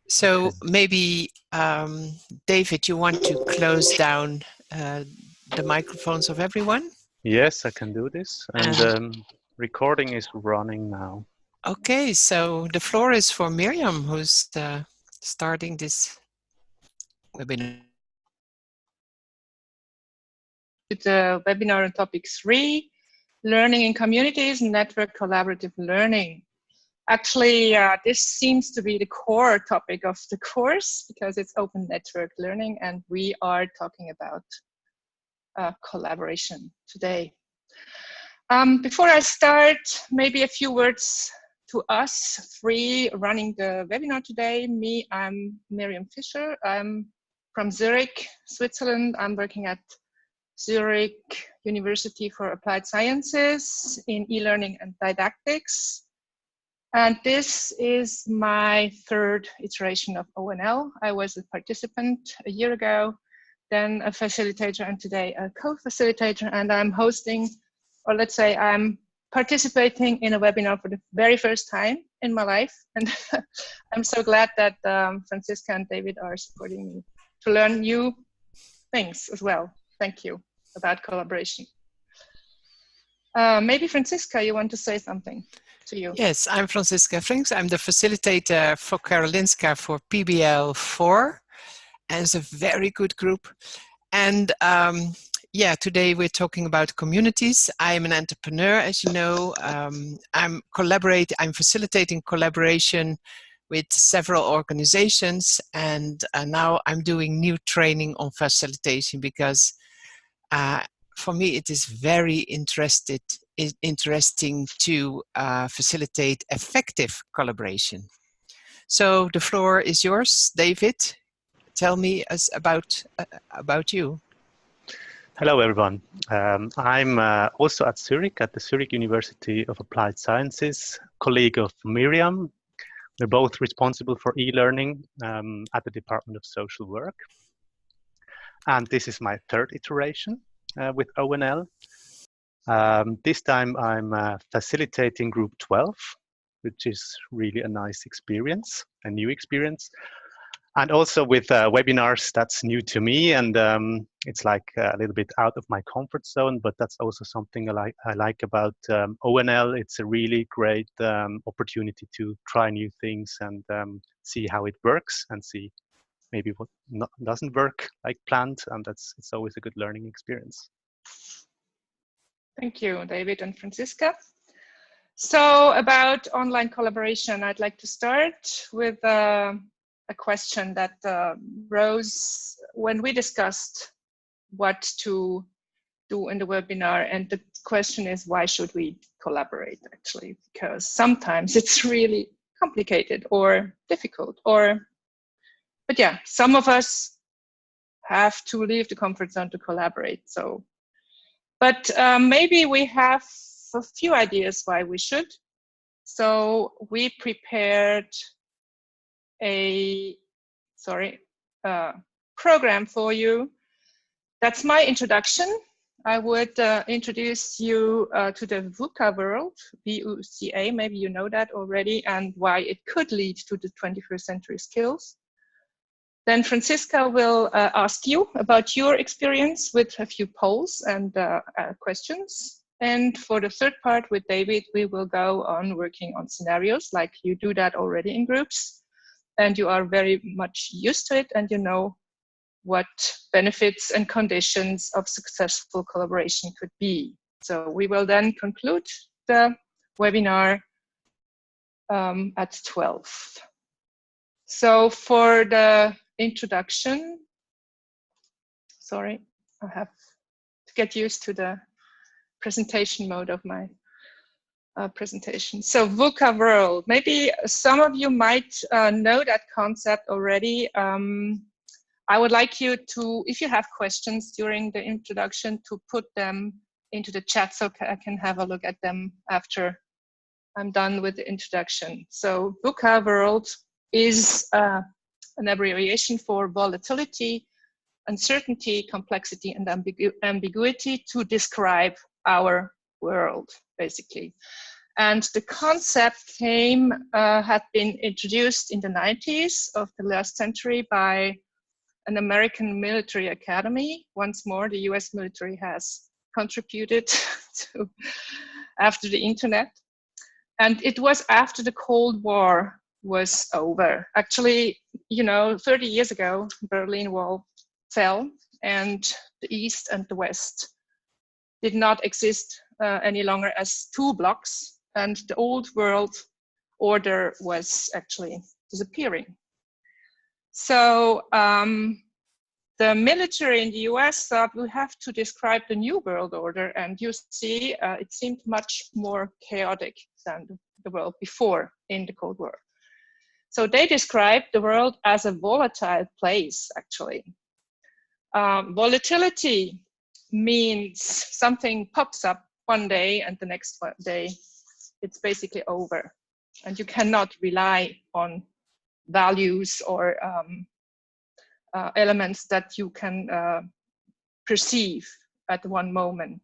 So maybe, David, you want to close down the microphones of everyone? Yes, I can do this. And recording is running now. Okay, so the floor is for Miriam, who's starting this webinar. The webinar on topic 3, learning in communities, network collaborative learning. Actually, this seems to be the core topic of the course because it's open network learning and we are talking about collaboration today. Before I start, maybe a few words to us three running the webinar today. I'm Miriam Fischer. I'm from Zurich, Switzerland. I'm working at Zurich University for Applied Sciences in e-learning and didactics. And this is my third iteration of ONL. I was a participant a year ago, then a facilitator, and today a co-facilitator. And I'm hosting, or let's say I'm participating in a webinar for the very first time in my life. And I'm so glad that Franziska and David are supporting me to learn new things as well. Thank you about collaboration. Maybe Franziska, you want to say something? To you. Yes, I'm Franziska Frings. I'm the facilitator for Karolinska for PBL4, and it's a very good group. And yeah, today we're talking about communities. I'm an entrepreneur, as you know. I'm facilitating collaboration with several organizations, and now I'm doing new training on facilitation because for me it is very interesting to facilitate effective collaboration. So the floor is yours, David. Tell me about you. Hello, everyone. I'm also at Zurich, at the Zurich University of Applied Sciences, colleague of Miriam. We're both responsible for e-learning at the Department of Social Work. And this is my third iteration with ONL. This time I'm facilitating group 12, which is really a nice experience, a new experience. And also with webinars, that's new to me, and it's like a little bit out of my comfort zone, but that's also something I like about ONL. It's a really great opportunity to try new things and see how it works and see maybe what doesn't work like planned, and it's always a good learning experience. Thank you, David and Franziska. So about online collaboration, I'd like to start with a question that rose when we discussed what to do in the webinar. And the question is, why should we collaborate actually? Because sometimes it's really complicated or difficult, but yeah, some of us have to leave the comfort zone to collaborate. So, but maybe we have a few ideas why we should. So we prepared a program for you. That's my introduction. I would introduce you to the VUCA world, VUCA, maybe you know that already, and why it could lead to the 21st century skills. Then Franziska will ask you about your experience with a few polls and questions. And for the third part with David, we will go on working on scenarios, like you do that already in groups. And you are very much used to it, and you know what benefits and conditions of successful collaboration could be. So we will then conclude the webinar at 12. So for the introduction, sorry, I have to get used to the presentation mode of my presentation. So VUCA world, maybe some of you might know that concept already. I would like you to, if you have questions during the introduction, to put them into the chat so I can have a look at them after I'm done with the introduction. So VUCA world is an abbreviation for volatility, uncertainty, complexity, and ambiguity to describe our world, basically. And the concept had been introduced in the 90s of the last century by an American military academy. Once more, the US military has contributed to after the internet. And it was after the Cold War was over. Actually, 30 years ago, Berlin Wall fell and the East and the West did not exist any longer as two blocks, and the old world order was actually disappearing. So the military in the US thought we have to describe the new world order, and you see it seemed much more chaotic than the world before in the Cold War. So they described the world as a volatile place, actually. Volatility means something pops up one day and the next day it's basically over. And you cannot rely on values or elements that you can perceive at one moment.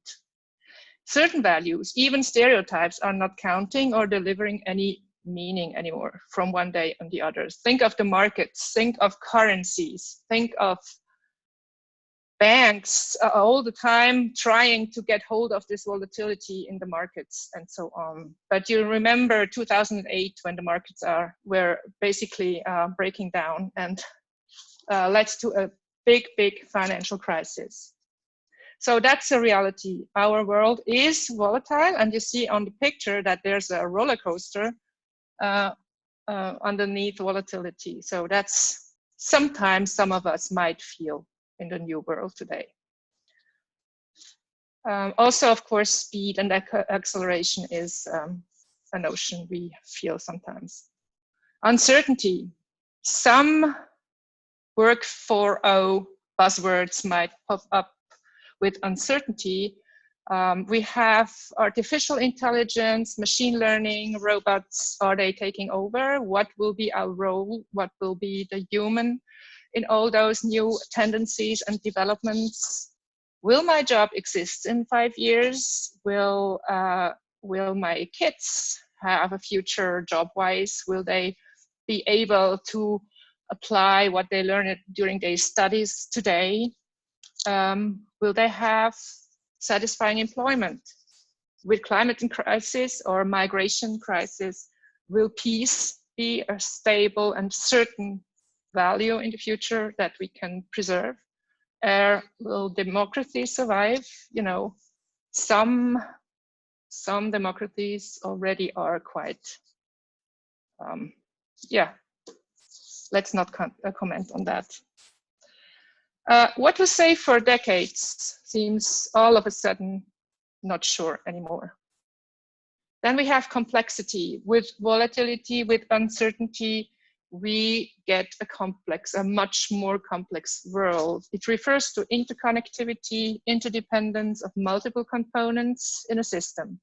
Certain values, even stereotypes, are not counting or delivering any meaning anymore from one day on the other. Think of the markets, think of currencies, think of banks all the time trying to get hold of this volatility in the markets and so on. But you remember 2008 when the markets were basically breaking down and led to a big financial crisis. So that's a reality. Our world is volatile, and you see on the picture that there's a roller coaster underneath volatility. So that's sometimes some of us might feel in the new world today. Also, of course, speed and acceleration is a notion we feel sometimes. Uncertainty. Some work 4.0 buzzwords might pop up with uncertainty. We have artificial intelligence, machine learning, robots. Are they taking over? What will be our role? What will be the human in all those new tendencies and developments? Will my job exist in 5 years? Will my kids have a future job-wise? Will they be able to apply what they learned during their studies today? Will they have satisfying employment? With climate crisis or migration crisis, will peace be a stable and certain value in the future that we can preserve? Will democracy survive? Some democracies already are quite, let's not comment on that. What was safe for decades seems all of a sudden not sure anymore. Then we have complexity. With volatility, with uncertainty, we get a much more complex world. It refers to interconnectivity, interdependence of multiple components in a system.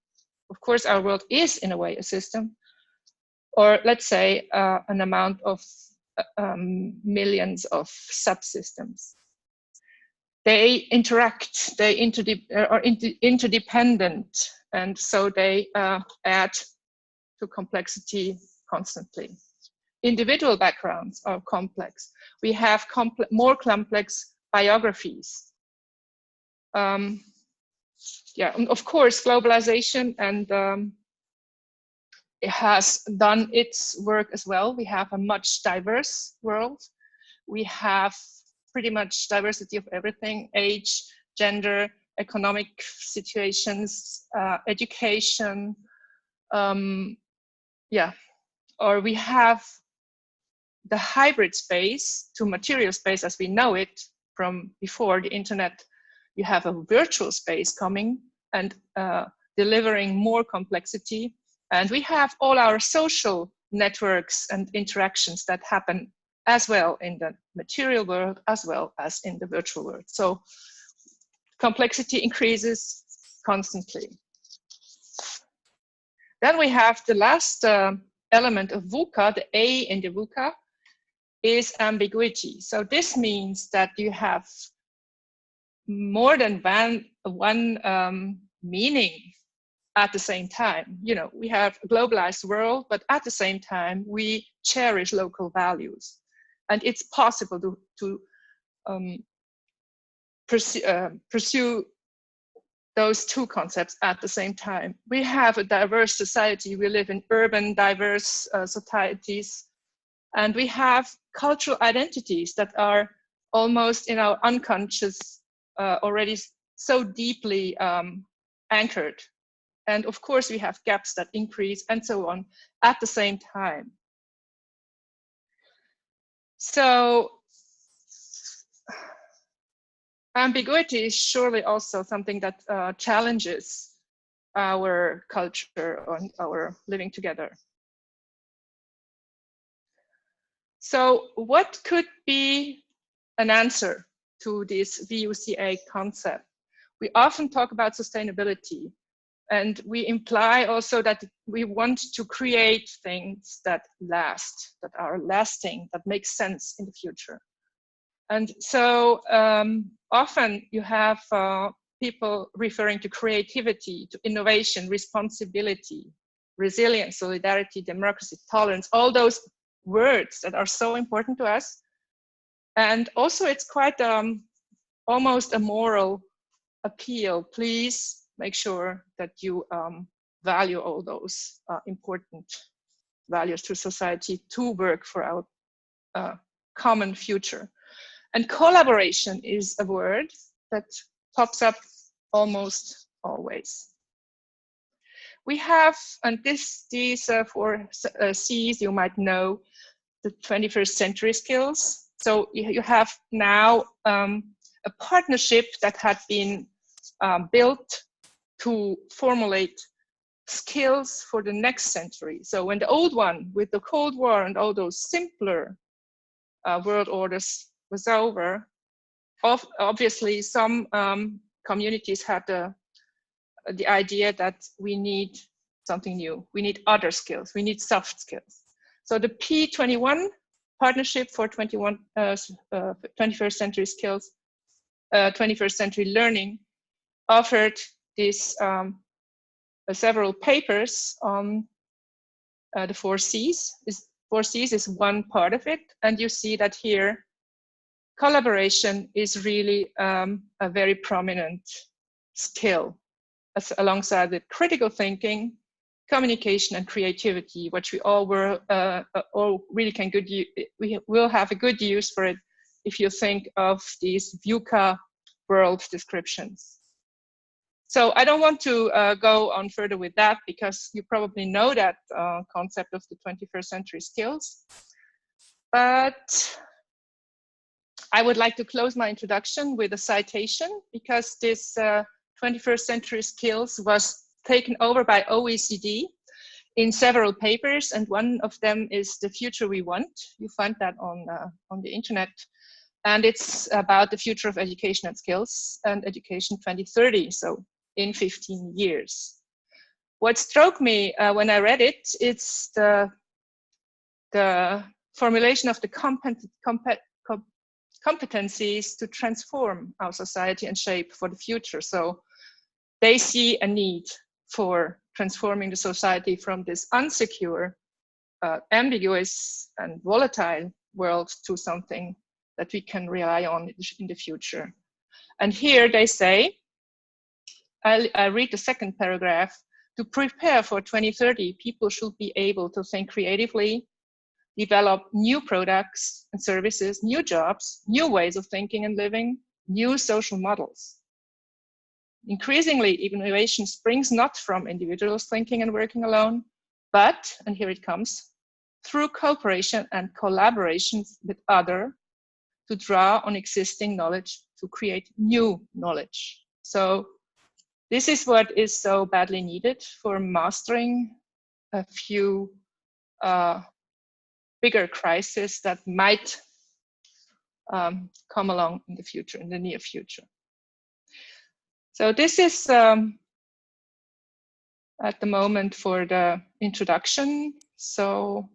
Of course, our world is in a way a system, or let's say an amount of millions of subsystems. They interact, they are interdependent, and so they add to complexity constantly. Individual backgrounds are complex. We have more complex biographies. Of course, globalization and it has done its work as well. We have a much diverse world. We have pretty much diversity of everything: age, gender, economic situations, education. Or we have the hybrid space to material space as we know it from before the internet. You have a virtual space coming and delivering more complexity. And we have all our social networks and interactions that happen as well in the material world as well as in the virtual world. So complexity increases constantly. Then we have the last element of VUCA, the A in the VUCA, is ambiguity. So this means that you have more than one meaning at the same time. You know, we have a globalized world, but at the same time, we cherish local values. And it's possible to pursue those two concepts at the same time. We have a diverse society. We live in urban, diverse societies. And we have cultural identities that are almost in our unconscious already so deeply anchored. And of course, we have gaps that increase and so on at the same time. So ambiguity is surely also something that challenges our culture and our living together. So what could be an answer to this VUCA concept? We often talk about sustainability, and we imply also that we want to create things that last, that are lasting, that make sense in the future. And so often you have people referring to creativity, to innovation, responsibility, resilience, solidarity, democracy, tolerance, all those words that are so important to us. And also it's quite almost a moral appeal. Please make sure that you value all those important values to society to work for our common future. And collaboration is a word that pops up almost always. We have, and these 4 C's you might know, the 21st century skills. So you have now a partnership that had been built to formulate skills for the next century. So when the old one with the Cold War and all those simpler world orders was over, obviously some communities had the idea that we need something new. We need other skills. We need soft skills. So the P21 Partnership for 21st century skills, 21st century learning, offered these several papers on the 4 C's. 4 C's is one part of it, and you see that here collaboration is really a very prominent skill, alongside with critical thinking, communication, and creativity, which we all really can we will have a good use for it if you think of these VUCA world descriptions. So I don't want to go on further with that, because you probably know that concept of the 21st century skills. But I would like to close my introduction with a citation, because this 21st century skills was taken over by OECD in several papers, and one of them is The Future We Want. You find that on the internet. And it's about the future of education and skills and education 2030, so in 15 years. What struck me when I read it, it's the formulation of the competencies to transform our society and shape for the future. So they see a need for transforming the society from this unsecure, ambiguous and volatile world to something that we can rely on in the future. And here they say, I read the second paragraph, to prepare for 2030, people should be able to think creatively, develop new products and services, new jobs, new ways of thinking and living, new social models. Increasingly, innovation springs not from individuals thinking and working alone, but, and here it comes, through cooperation and collaboration with others to draw on existing knowledge to create new knowledge. So this is what is so badly needed for mastering a few bigger crises that might come along in the future, in the near future. So this is at the moment for the introduction. So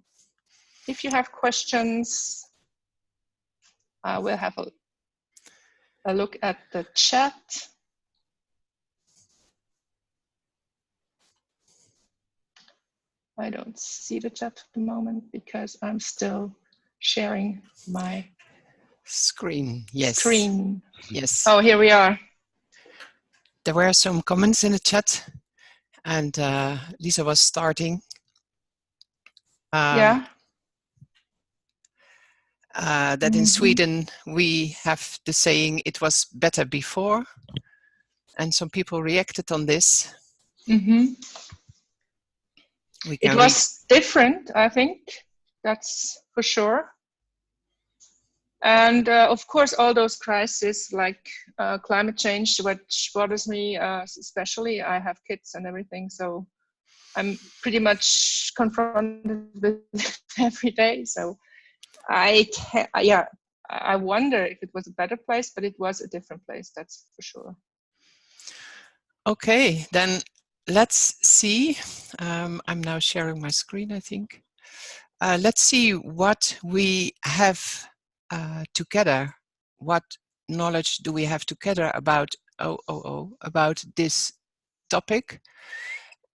if you have questions, we'll have a look at the chat. I don't see the chat at the moment because I'm still sharing my Screen, yes. screen. Yes. Oh, here we are. There were some comments in the chat, and Lisa was starting. Yeah. That in Sweden we have the saying, it was better before, and some people reacted on this. We can It was different, I think, that's for sure. And of course, all those crises like climate change, which bothers me especially. I have kids and everything, so I'm pretty much confronted with it every day. So yeah, I wonder if it was a better place, but it was a different place, that's for sure. Okay, then let's see. I'm now sharing my screen, I think. Let's see what we have together. What knowledge do we have together about about this topic?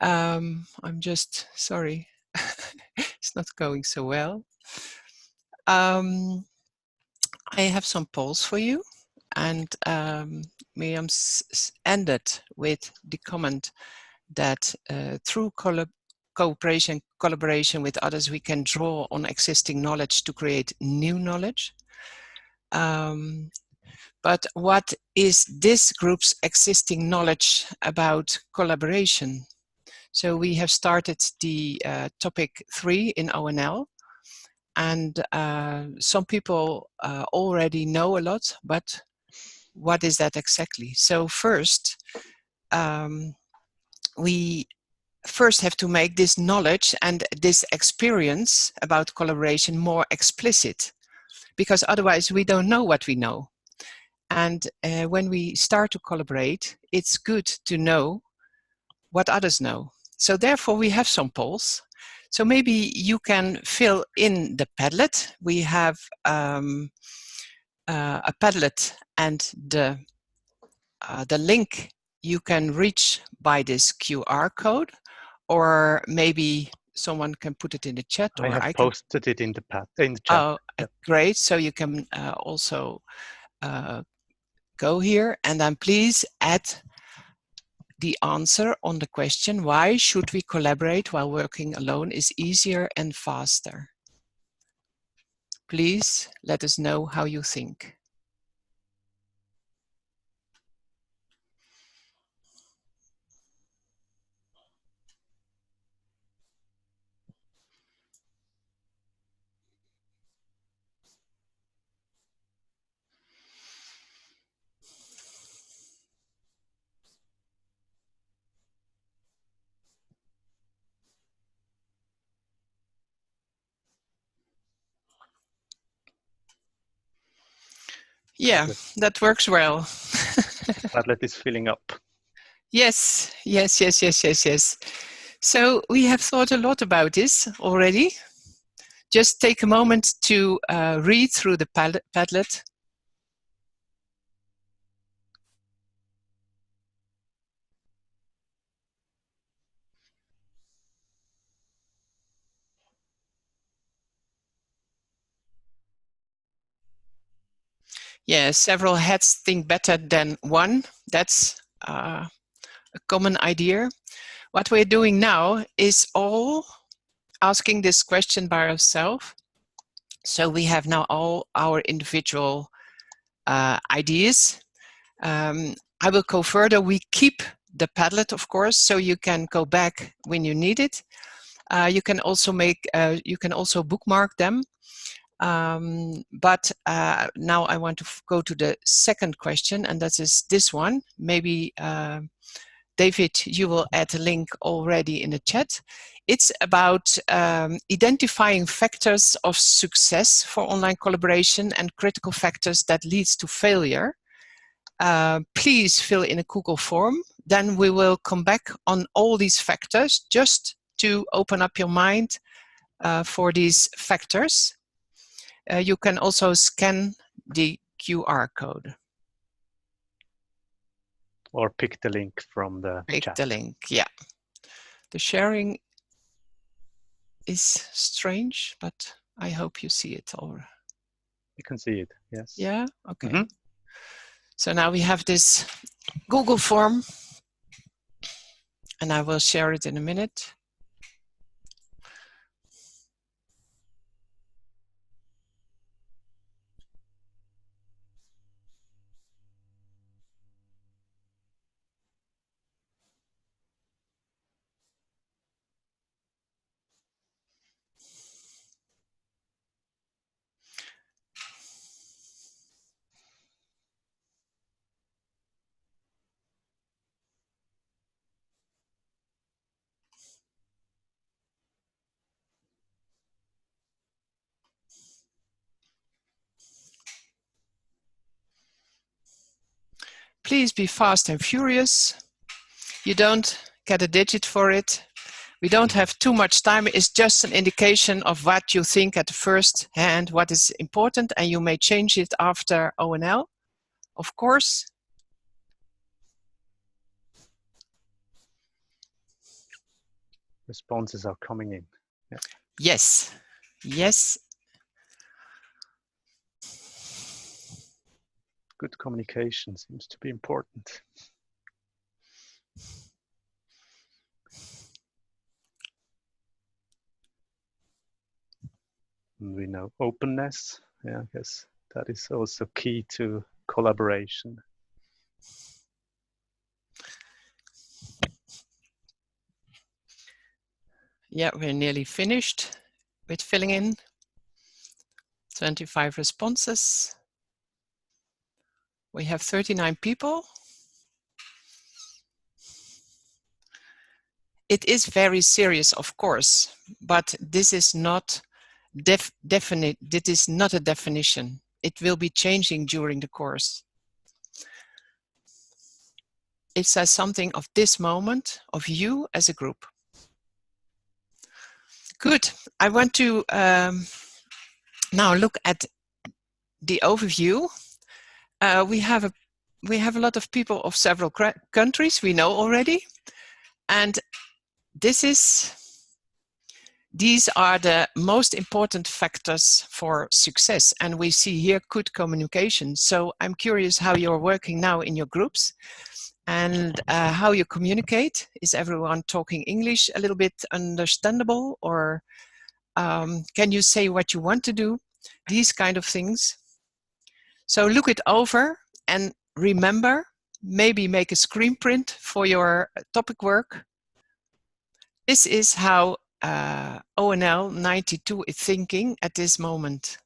I'm just sorry, it's not going so well. I have some polls for you, and Miriam ended with the comment that through cooperation, collaboration with others, we can draw on existing knowledge to create new knowledge. But what is this group's existing knowledge about collaboration? So we have started the topic 3 in ONL, and some people already know a lot, but what is that exactly? So first, we first have to make this knowledge and this experience about collaboration more explicit, because otherwise we don't know what we know. And when we start to collaborate, it's good to know what others know. So therefore we have some polls. So maybe you can fill in the Padlet. We have a Padlet, and the link you can reach by this QR code, or maybe someone can put it in the chat, or I have posted it in the chat. Oh, great! So you can also go here, and then please add the answer on the question: why should we collaborate while working alone is easier and faster? Please let us know how you think. Yeah, that works well. Padlet is filling up. Yes, yes, yes, yes, yes, yes. So we have thought a lot about this already. Just take a moment to read through the Padlet. Yeah, several heads think better than one. That's a common idea. What we're doing now is all asking this question by ourselves. So we have now all our individual ideas. I will go further. We keep the Padlet, of course, so you can go back when you need it. You can also bookmark them. But now I want to go to the second question, and that is this one. Maybe David, you will add a link already in the chat. It's about identifying factors of success for online collaboration and critical factors that leads to failure. Please fill in a Google form. Then we will come back on all these factors just to open up your mind for these factors. You can also scan the QR code. Or pick the link from the chat. Pick the link, yeah. The sharing is strange, but I hope you see it all. You can see it, yes. Yeah, okay. So now we have this Google form, and I will share it in a minute. Please be fast and furious. You don't get a digit for it. We don't have too much time. It's just an indication of what you think at the first hand, what is important, and you may change it after ONL, of course. Responses are coming in. Yeah. Yes, yes. Good communication seems to be important. And we know openness. Yeah, I guess that is also key to collaboration. Yeah, we're nearly finished with filling in. 25 responses. We have 39 people. It is very serious, of course, but this is not definite. This is not a definition. It will be changing during the course. It says something of this moment, of you as a group. Good. I want to now look at the overview. We have a lot of people of several countries we know already, and these are the most important factors for success. And we see here good communication. So I'm curious how you're working now in your groups and how you communicate. Is everyone talking English a little bit understandable, or can you say what you want to do? These kind of things. So look it over and remember, maybe make a screen print for your topic work. This is how ONL192 is thinking at this moment.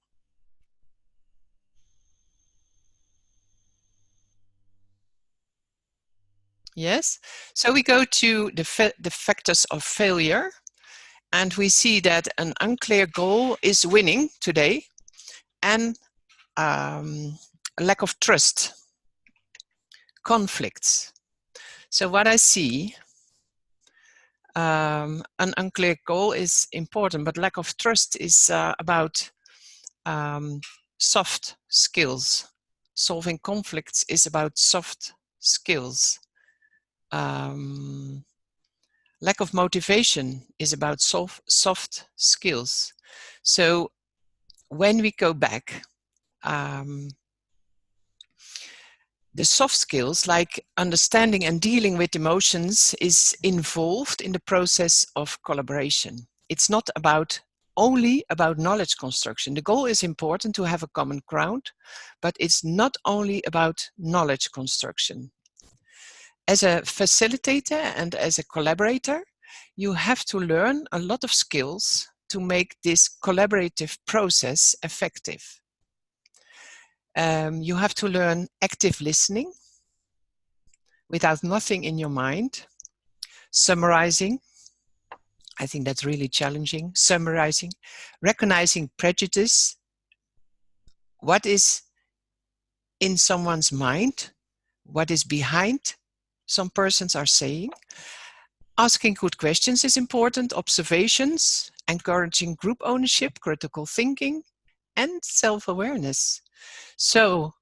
Yes, so we go to the factors of failure, and we see that an unclear goal is winning today, and a lack of trust, conflicts. So what I see, an unclear goal is important, but lack of trust is about soft skills. Solving conflicts is about soft skills. Lack of motivation is about soft skills. So when we go back, the soft skills like understanding and dealing with emotions is involved in the process of collaboration. It's not only about knowledge construction. The goal is important to have a common ground, but it's not only about knowledge construction. As a facilitator and as a collaborator, you have to learn a lot of skills to make this collaborative process effective. You have to learn active listening without nothing in your mind, summarizing. I think that's really challenging. Summarizing, recognizing prejudice. What is in someone's mind? What is behind some persons are saying? Asking good questions is important. Observations, encouraging group ownership, critical thinking, and self-awareness. So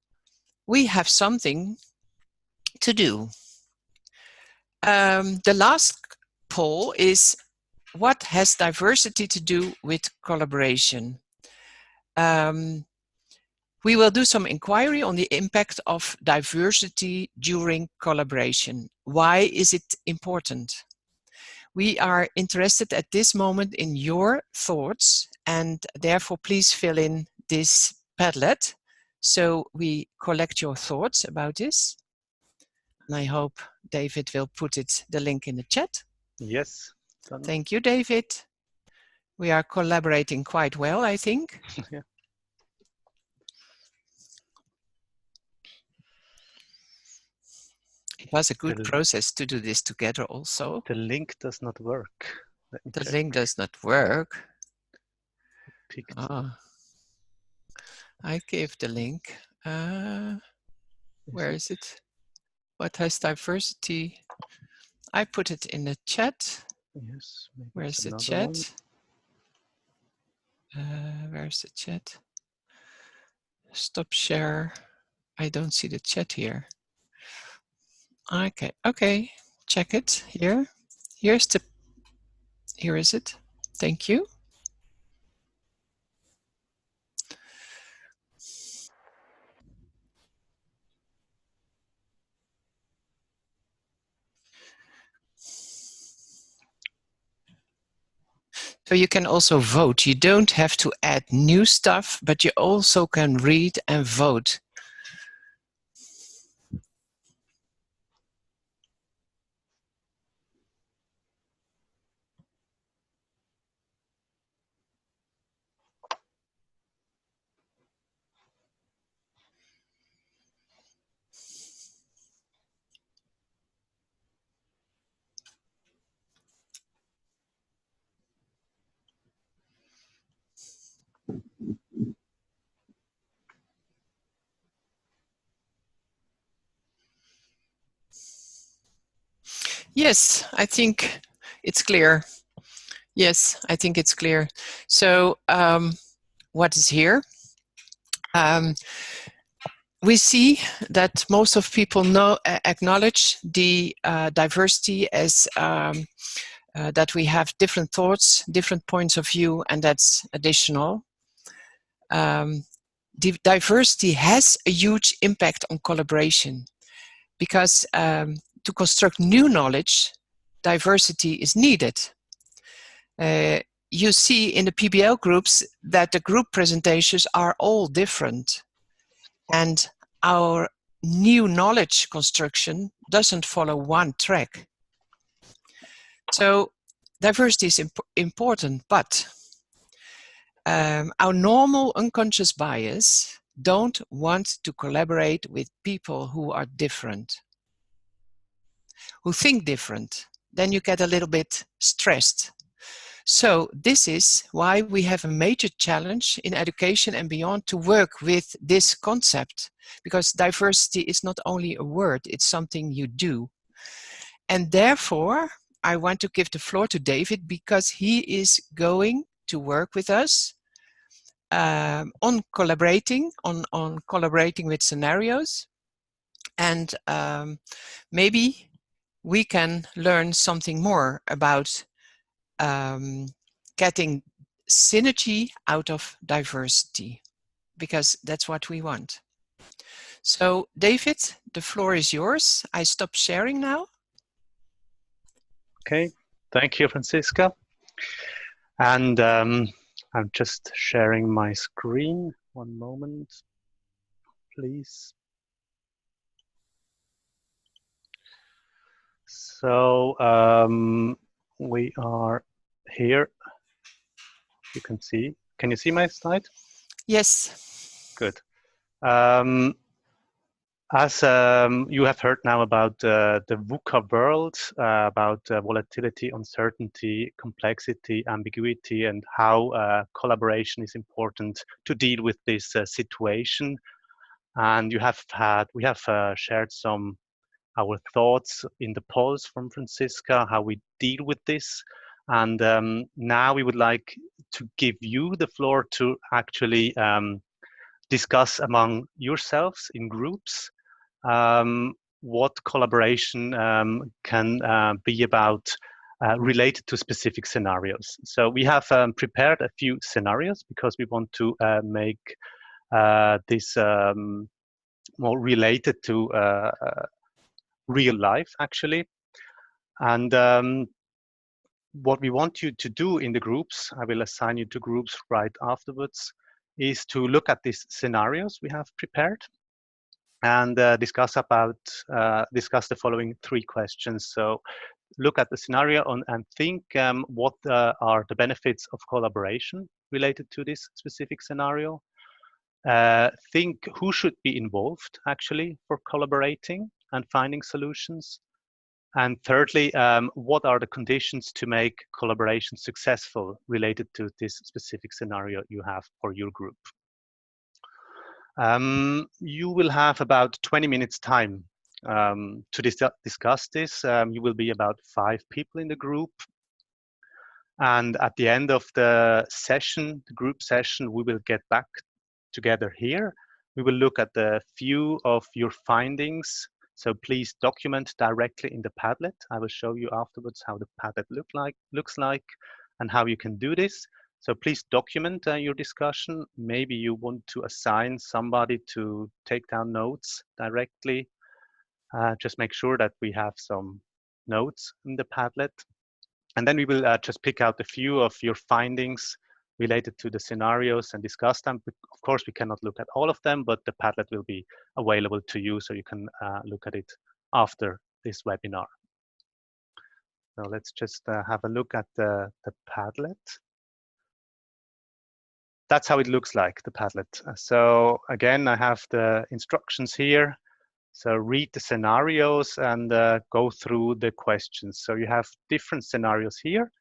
we have something to do. The last poll is what has diversity to do with collaboration? We will do some inquiry on the impact of diversity during collaboration. Why is it important? We are interested at this moment in your thoughts, and therefore please fill in this Padlet so we collect your thoughts about this. And I hope David will put the link in the chat. Yes. Done. Thank you, David. We are collaborating quite well, I think. Yeah. It was a good process to do this together also. The link does not work. The link does not work. I gave the link. Where is it? What has diversity? I put it in the chat. Yes. Where's the chat? Where's the chat? Stop share. I don't see the chat here. Okay, check it here. Here is it. Thank you. So you can also vote. You don't have to add new stuff, but you also can read and vote. Yes, I think it's clear. Yes, I think it's clear. So what is here? We see that most of people acknowledge the diversity as that we have different thoughts, different points of view, and that's additional. Diversity has a huge impact on collaboration because to construct new knowledge, diversity is needed. You see in the PBL groups that the group presentations are all different, and our new knowledge construction doesn't follow one track. So diversity is important, but our normal unconscious bias don't want to collaborate with people who are different, who think different. Then you get a little bit stressed. So this is why we have a major challenge in education and beyond to work with this concept, because diversity is not only a word, it's something you do. And therefore, I want to give the floor to David because he is going to work with us on collaborating with scenarios, and maybe we can learn something more about getting synergy out of diversity, because that's what we want. So David, the floor is yours. I stop sharing now. Okay, thank you, Franziska. And I'm just sharing my screen. One moment, please. So we are here. You can see. Can you see my slide? Yes. Good. As you have heard now about the VUCA world, about volatility, uncertainty, complexity, ambiguity, and how collaboration is important to deal with this situation. And we have shared some our thoughts in the polls from Franziska, how we deal with this. And now we would like to give you the floor to actually discuss among yourselves in groups what collaboration can be about related to specific scenarios. So we have prepared a few scenarios because we want to make this more related to real life, actually. And what we want you to do in the groups, I will assign you to groups right afterwards, is to look at these scenarios we have prepared and discuss the following 3 questions. So look at the scenario and think what are the benefits of collaboration related to this specific scenario. Think who should be involved actually for collaborating and finding solutions. And thirdly, what are the conditions to make collaboration successful related to this specific scenario you have for your group? You will have about 20 minutes time to discuss this. You will be about 5 people in the group. And at the end of the session, the group session, we will get back together here. We will look at the few of your findings. So please document directly in the Padlet. I will show you afterwards how the Padlet looks like and how you can do this. So please document your discussion. Maybe you want to assign somebody to take down notes directly. Just make sure that we have some notes in the Padlet. And then we will just pick out a few of your findings related to the scenarios and discuss them. Of course, we cannot look at all of them, but the Padlet will be available to you so you can look at it after this webinar. So let's just have a look at the Padlet. That's how it looks like, the Padlet. So again, I have the instructions here. So read the scenarios and go through the questions. So you have different scenarios here.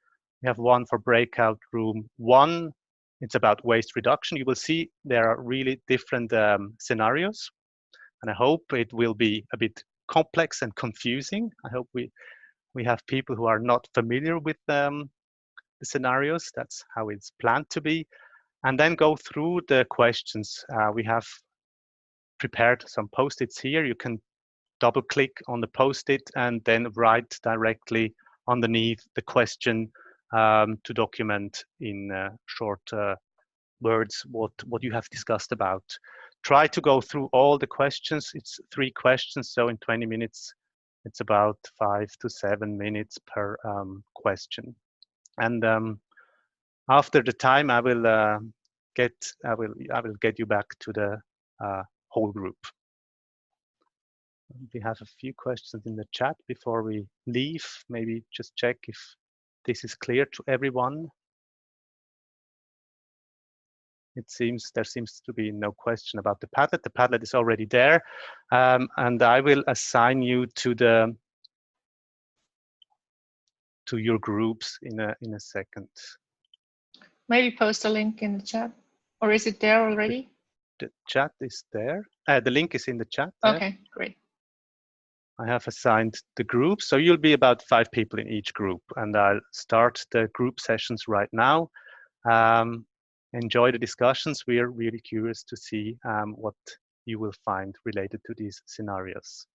We have one for breakout room 1. It's about waste reduction. You will see there are really different scenarios. And I hope it will be a bit complex and confusing. I hope we have people who are not familiar with the scenarios. That's how it's planned to be. And then go through the questions. We have prepared some post-its here. You can double click on the post-it and then write directly underneath the question to document in short words what you have discussed about. Try to go through all the questions. It's 3 questions, so in 20 minutes, it's about 5 to 7 minutes per question. And after the time, I will get you back to the whole group. We have a few questions in the chat before we leave. Maybe just check if this is clear to everyone. There seems to be no question about the Padlet. The Padlet is already there, and I will assign you to your groups in a second. Maybe post a link in the chat, or is it there already? The chat is there. The link is in the chat. Okay, great. I have assigned the group, so you'll be about 5 people in each group, and I'll start the group sessions right now. Enjoy the discussions. We are really curious to see what you will find related to these scenarios.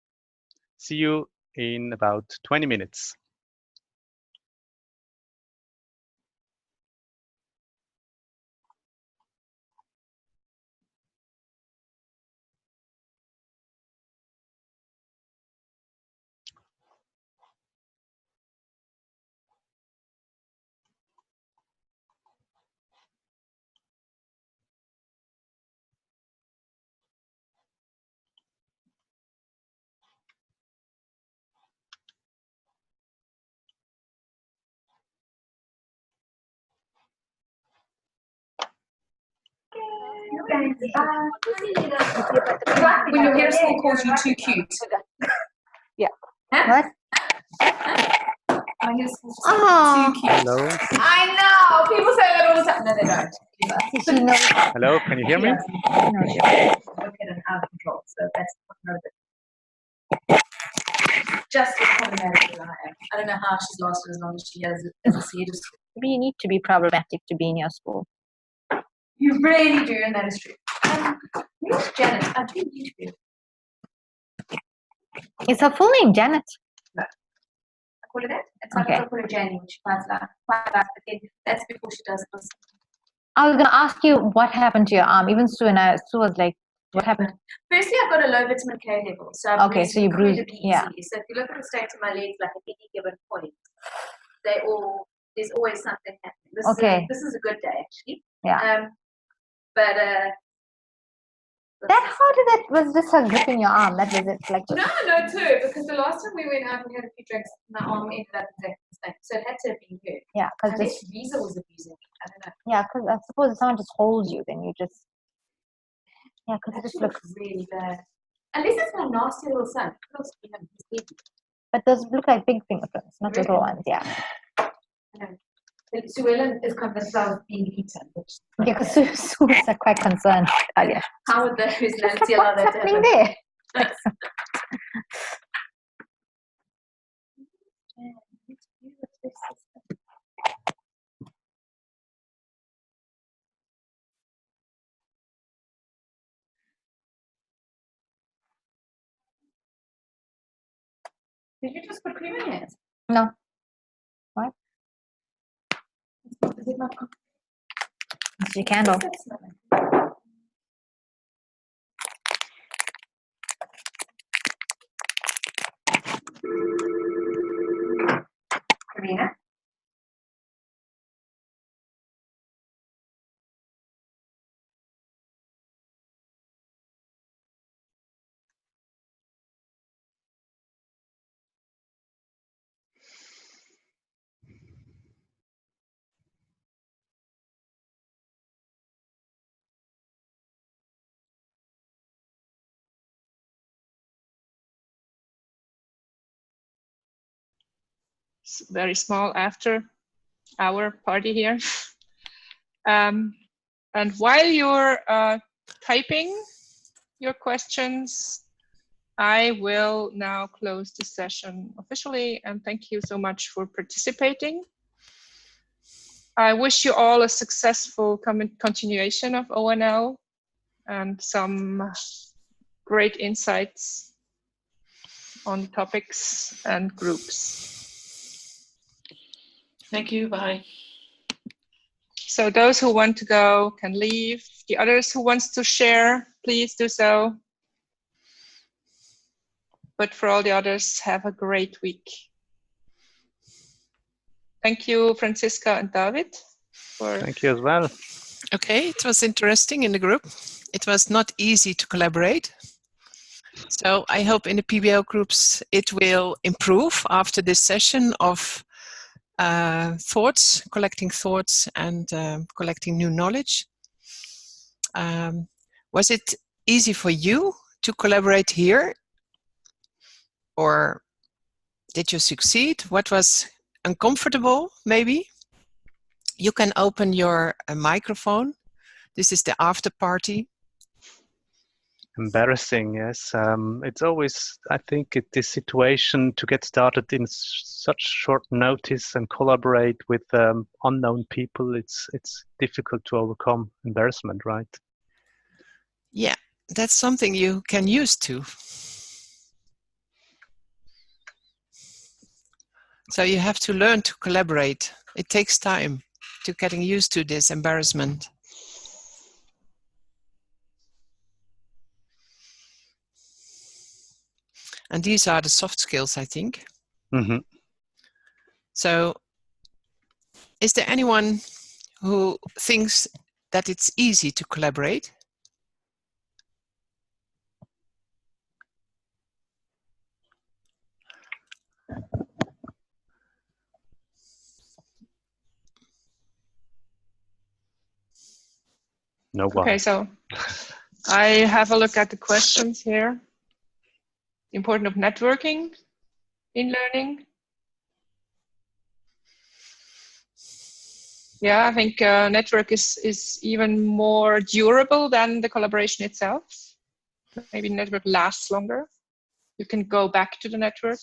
See you in about 20 minutes. When your hair school calls you too cute. Yeah. Huh? What? My hair school's Oh. too cute. Hello. I know. People say that all the time. No, they don't. Did she know? Hello. Can you hear me? No, she Look at an out of control. So that's part of it. Just as problematic as I am. I don't know how she's lasted as long as she has as a head of school. Maybe you need to be problematic to be in your school. You really do, and that is true. Where's Janet? I do need you. Is her full name Janet? No. call her that. And sometimes I'll call her Janie, which she finds like quite nice, but then that's before she does this. I was going to ask you what happened to your arm. Even Sue was like, what happened? Firstly, I've got a low vitamin K level. So I'm So you bruised, yeah. So if you look at the state of my legs, like at any given point, there's always something happening. This is a good day, actually. Yeah. But was this her gripping your arm? That was it, like no, too, because the last time we went out and had a few drinks, my arm ended up exactly the same. So it had to have been hurt. Yeah, because this Visa was abusing me. I don't know. Yeah, because I suppose if someone just holds you, then you just because it just looks really bad. Unless it's my nasty little son. But those look like big fingerprints, not little ones. Yeah. I know. Suellen is convinced I was being eaten. Yeah, because Sue is quite concerned. Yeah. How would that Nancy allow that to happen? There? Did you just put cream in it? No. What? Is it not? It's your candle. Karina? Very small after our party here. And while you're typing your questions, I will now close the session officially, and thank you so much for participating. I wish you all a successful continuation of ONL and some great insights on topics and groups. Thank you, bye. So those who want to go can leave. The others who wants to share, please do so. But for all the others, have a great week. Thank you, Franziska and David. Thank you as well. Okay, it was interesting in the group. It was not easy to collaborate. So I hope in the PBL groups it will improve after this session of collecting thoughts and collecting new knowledge. Was it easy for you to collaborate here? Or did you succeed? What was uncomfortable, maybe? You can open your microphone. This is the after party. Embarrassing, yes. It's always, I think, this situation to get started in such short notice and collaborate with unknown people. It's difficult to overcome embarrassment, right? Yeah, that's something you can use to. So you have to learn to collaborate. It takes time to getting used to this embarrassment. And these are the soft skills, I think. Mm-hmm. So is there anyone who thinks that it's easy to collaborate? No one. Okay, so I have a look at the questions here. The importance of networking in learning. Yeah, I think network is even more durable than the collaboration itself. Maybe network lasts longer. You can go back to the network.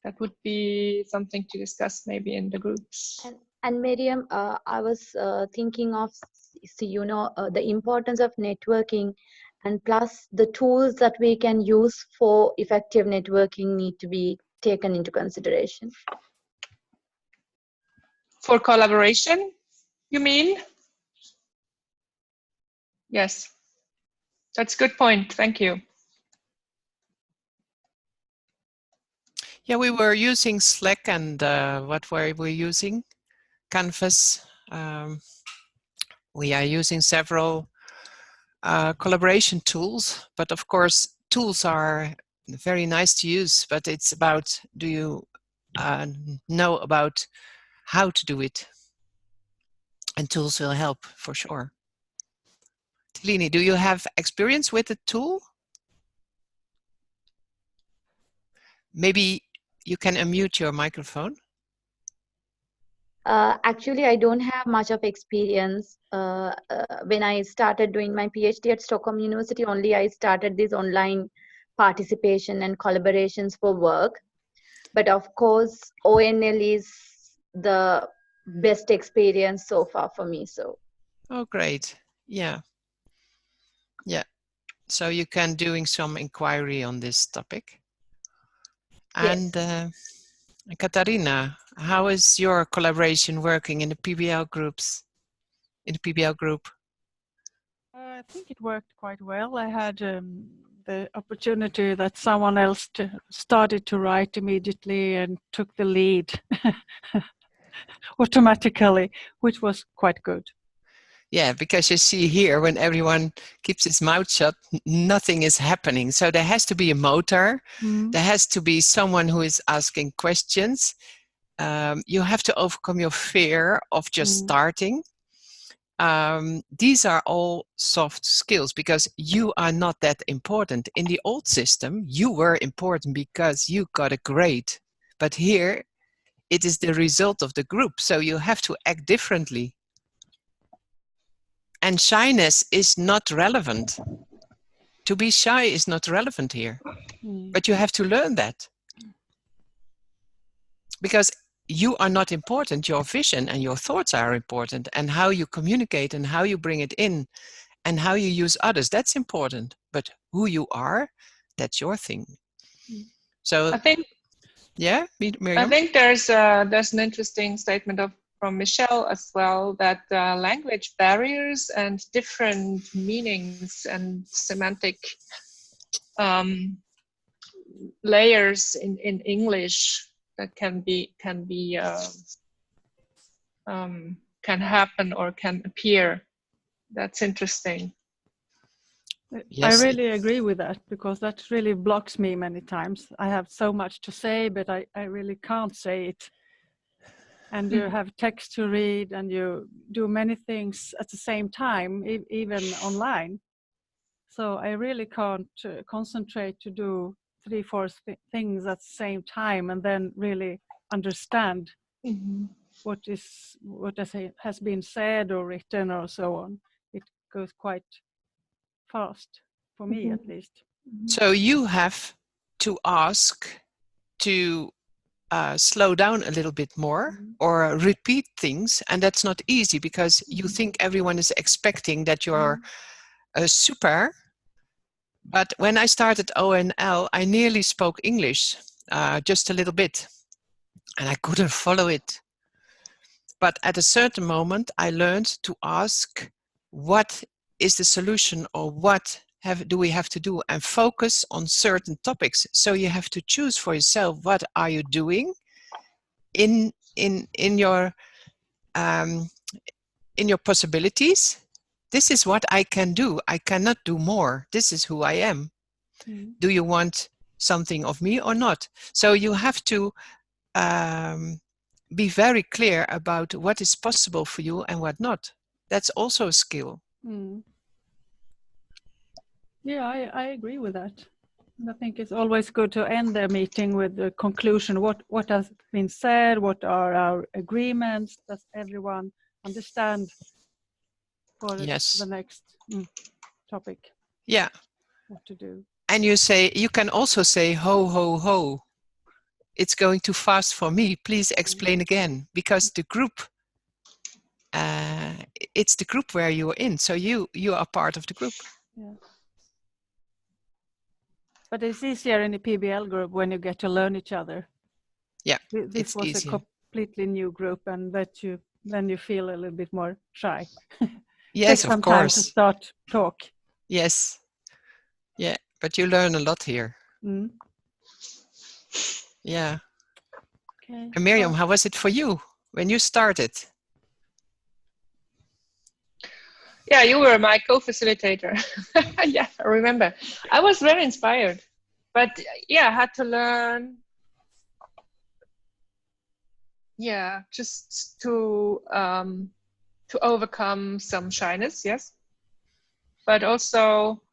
That would be something to discuss maybe in the groups. And Miriam, I was thinking of, the importance of networking, and plus the tools that we can use for effective networking need to be taken into consideration. For collaboration, you mean? Yes, that's a good point. Thank you. Yeah, we were using Slack, and what were we using? Canvas. We are using several collaboration tools, but of course, tools are very nice to use, but it's about, do you know about how to do it? And tools will help for sure. Tilini, do you have experience with the tool? Maybe you can unmute your microphone. Actually, I don't have much of experience. When I started doing my PhD at Stockholm University, only I started this online participation and collaborations for work. But of course, ONL is the best experience so far for me. So. Oh, great. Yeah. Yeah. So you can doing some inquiry on this topic. And Katarina, how is your collaboration working in the PBL groups? In the PBL group? I think it worked quite well. I had the opportunity that someone else started to write immediately and took the lead automatically, which was quite good. Yeah, because you see here, when everyone keeps his mouth shut, nothing is happening. So there has to be a motor. There has to be someone who is asking questions. You have to overcome your fear of just starting. These are all soft skills because you are not that important. In the old system, you were important because you got a grade. But here, it is the result of the group. So you have to act differently. And shyness is not relevant. To be shy is not relevant here. But you have to learn that. Because you are not important. Your vision and your thoughts are important. And how you communicate and how you bring it in and how you use others, that's important. But who you are, that's your thing. So I think, yeah, Miriam? I think there's an interesting statement from Michelle as well, that language barriers and different meanings and semantic layers in English that can happen or can appear. That's interesting. Yes. I really agree with that, because that really blocks me many times. I have so much to say, but I really can't say it. And you have text to read, and you do many things at the same time, even online. So I really can't concentrate to do 3-4 things at the same time and then really understand what has been said or written or so on. It goes quite fast for me, at least. So you have to ask to slow down a little bit more or repeat things, and that's not easy because you think everyone is expecting that you're super. But when I started ONL, I nearly spoke English, just a little bit, and I couldn't follow it. But at a certain moment, I learned to ask, what is the solution, or what do we have to do, and focus on certain topics. So you have to choose for yourself, what are you doing in your possibilities. This is what I can do. I cannot do more. This is who I am. Do you want something of me or not? So you have to be very clear about what is possible for you and what not. That's also a skill. Yeah, I agree with that. I think it's always good to end the meeting with the conclusion. What has been said? What are our agreements? Does everyone understand for the next topic? Yeah. What to do? And you can also say, ho, ho, ho. It's going too fast for me. Please explain again. Because the group, it's the group where you're in. So you are part of the group. Yeah. But it's easier in a PBL group when you get to learn each other. Yeah, This it's was easier. a completely new group, and then you feel a little bit more shy. Yes, Take of some time to course. start talk. Yes. Yeah, but you learn a lot here. Mm. Yeah. Okay. And Miriam, how was it for you when you started? Yeah, you were my co-facilitator. Yeah, I remember. I was very inspired, but yeah, I had to learn. Yeah, just to overcome some shyness, yes, but also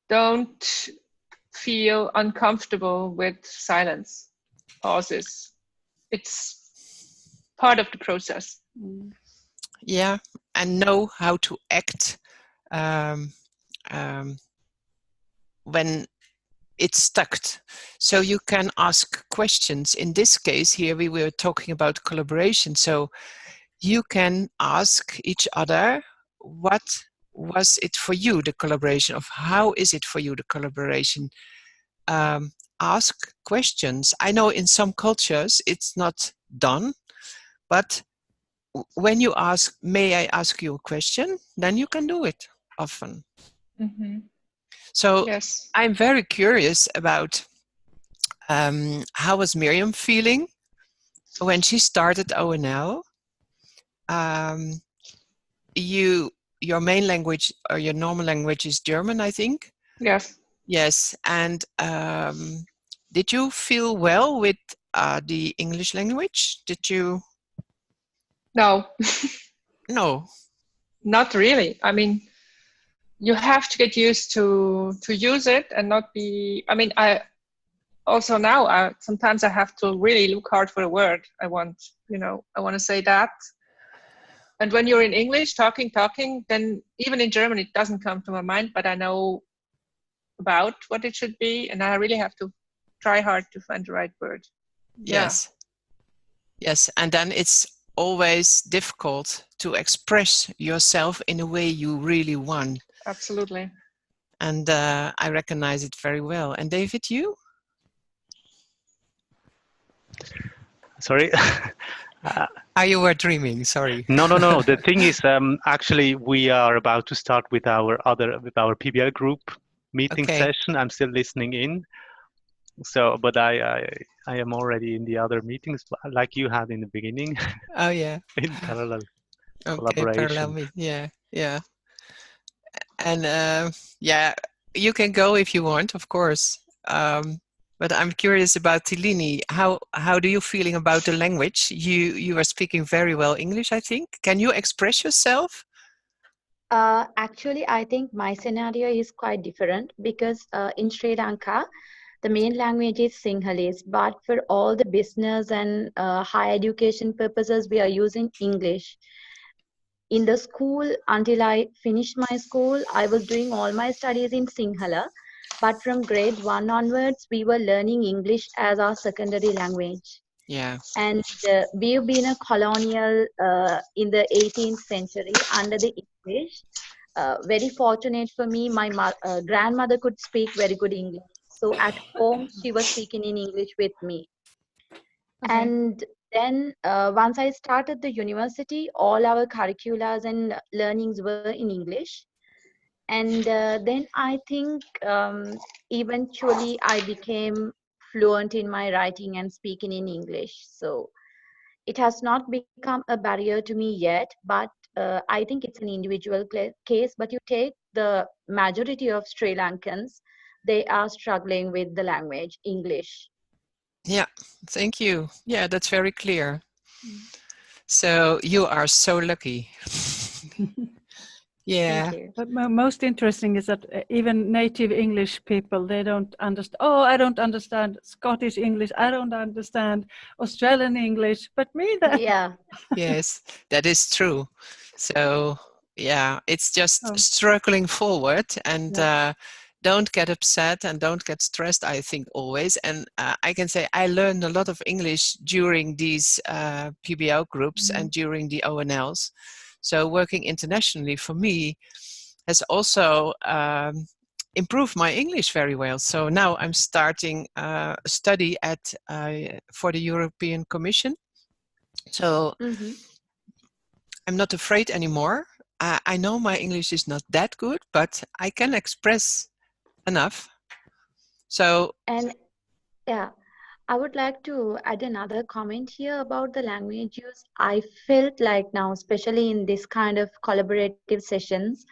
don't feel uncomfortable with silence, pauses. It's part of the process. Mm. Yeah, and know how to act when it's stuck. So you can ask questions. In this case here, we were talking about collaboration. So you can ask each other, what was it for you, the collaboration, of how is it for you, the collaboration? Ask questions. I know in some cultures it's not done, but when you ask, may I ask you a question, then you can do it often. Mm-hmm. So yes, I'm very curious about how was Miriam feeling when she started ONL? Your main language or your normal language is German, I think. yes. Yes, and did you feel well with the English language? Did you? No, No. not really. I mean, you have to get used to use it and not be. I mean, I also now sometimes I have to really look hard for a word. I want to say that. And when you're in English, talking, then even in German, it doesn't come to my mind, but I know about what it should be, and I really have to try hard to find the right word. Yes. Yes, and then it's always difficult to express yourself in a way you really want. Absolutely. And I recognize it very well. And David, you? Sorry. You were dreaming, sorry. No. The thing is, actually, we are about to start with our PBL group meeting session. I'm still listening in. So, but I am already in the other meetings, like you had in the beginning. Oh yeah. In parallel. Okay, Collaboration. parallel me. Yeah. And yeah, you can go if you want, of course. But I'm curious about Tilini. How do you feeling about the language? You are speaking very well English, I think. Can you express yourself? Actually, I think my scenario is quite different because in Sri Lanka, the main language is Sinhalese, but for all the business and higher education purposes, we are using English. In the school, until I finished my school, I was doing all my studies in Sinhala. But from grade 1 onwards, we were learning English as our secondary language. Yeah. And we've been a colonial in the 18th century under the English. Very fortunate for me, my grandmother could speak very good English. So at home, she was speaking in English with me. Okay. And then once I started the university, all our curriculums and learnings were in English. And then I think eventually I became fluent in my writing and speaking in English. So it has not become a barrier to me yet, but I think it's an individual case. But you take the majority of Sri Lankans, they are struggling with the language, English. Yeah, thank you. Yeah, that's very clear. So you are so lucky. Yeah. Thank you. But most interesting is that even native English people, they don't understand. Oh, I don't understand Scottish English. I don't understand Australian English. But me, then. Yeah. Yes, that is true. So yeah, it's just struggling forward, and don't get upset and don't get stressed, I think, always. And I can say I learned a lot of English during these PBL groups and during the ONLs. So working internationally for me has also improve my English very well. So now I'm starting a study at for the European Commission. So I'm not afraid anymore. I know my English is not that good, but I can express enough. So, And yeah, I would like to add another comment here about the language use. I felt like now, especially in this kind of collaborative sessions,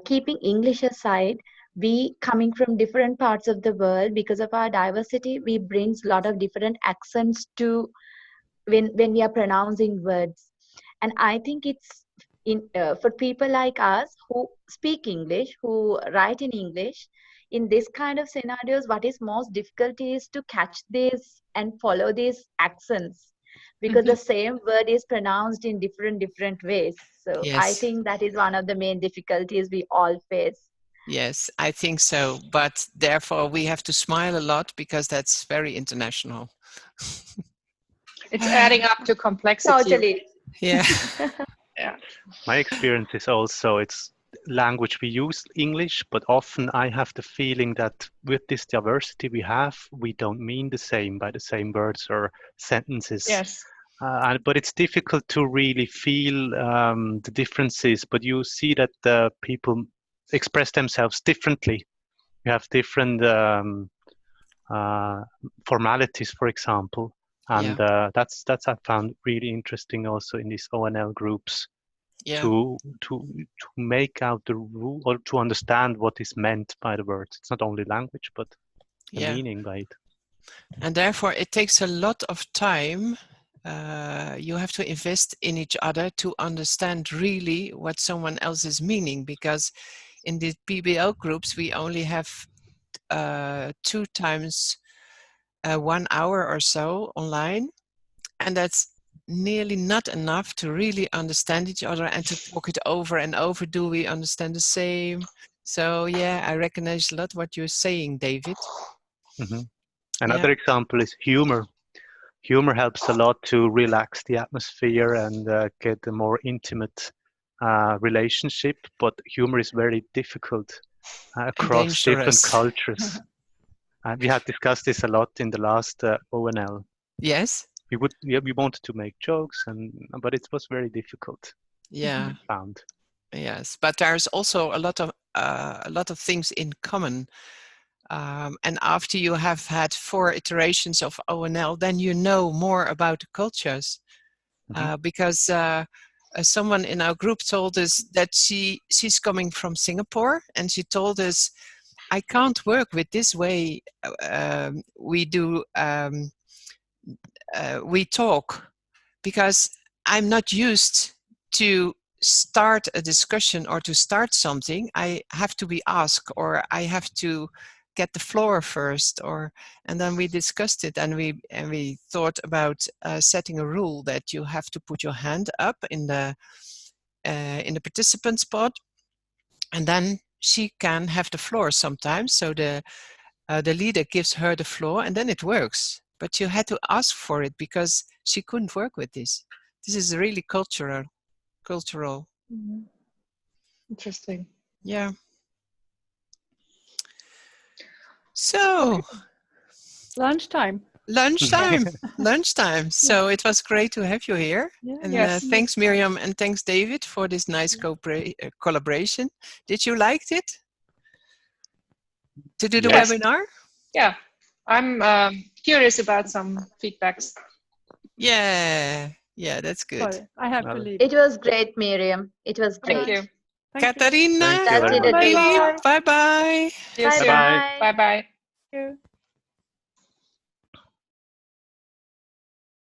keeping English aside, we coming from different parts of the world, because of our diversity, we brings a lot of different accents to when we are pronouncing words. And I think it's for people like us who speak English, who write in English, in this kind of scenarios, what is most difficult is to catch this and follow these accents, because the same word is pronounced in different ways. So I yes. think that is one of the main difficulties we all face. Yes, I think so. But therefore, we have to smile a lot because that's very international. It's adding up to complexity. Totally. Yeah. Yeah. My experience is also it's language we use English, but often I have the feeling that with this diversity we have, we don't mean the same by the same words or sentences. Yes. But it's difficult to really feel the differences. But you see that people express themselves differently. You have different formalities, for example, and that's I found really interesting also in these ONL groups. Yeah. To make out the rule or to understand what is meant by the words. It's not only language, but the meaning by it. And therefore, it takes a lot of time. You have to invest in each other to understand really what someone else is meaning, because in the PBL groups, we only have 2 times 1 hour or so online. And that's nearly not enough to really understand each other and to talk it over and over. Do we understand the same? So yeah, I recognize a lot what you're saying, David. Another example is humor. Humor helps a lot to relax the atmosphere and get a more intimate relationship, but humor is very difficult across different cultures. And we had discussed this a lot in the last ONL. Yes. We wanted to make jokes, but it was very difficult. Yeah. Found. Yes, but there's also a lot of things in common. And after you have had 4 iterations of ONL, then you know more about the cultures. Because someone in our group told us that she's coming from Singapore, and she told us, I can't work with this way we talk, because I'm not used to start a discussion or to start something. I have to be asked, or I have to get the floor first, and then we discussed it, and we thought about setting a rule that you have to put your hand up in the participant spot, and then she can have the floor sometimes. So the leader gives her the floor, and then it works. But you had to ask for it because she couldn't work with this. This is really cultural. Interesting. Yeah. So lunchtime. So it was great to have you here. And thanks, Miriam, and thanks, David, for this nice collaboration. Did you like it? To do the webinar? Yeah, I'm curious about some feedbacks. Yeah, that's good. Sorry, I have to leave. It was great, Miriam. It was great. Thank you. Katarina, Thank you very much. bye-bye. Bye-bye. Bye-bye. Bye-bye. Thank you.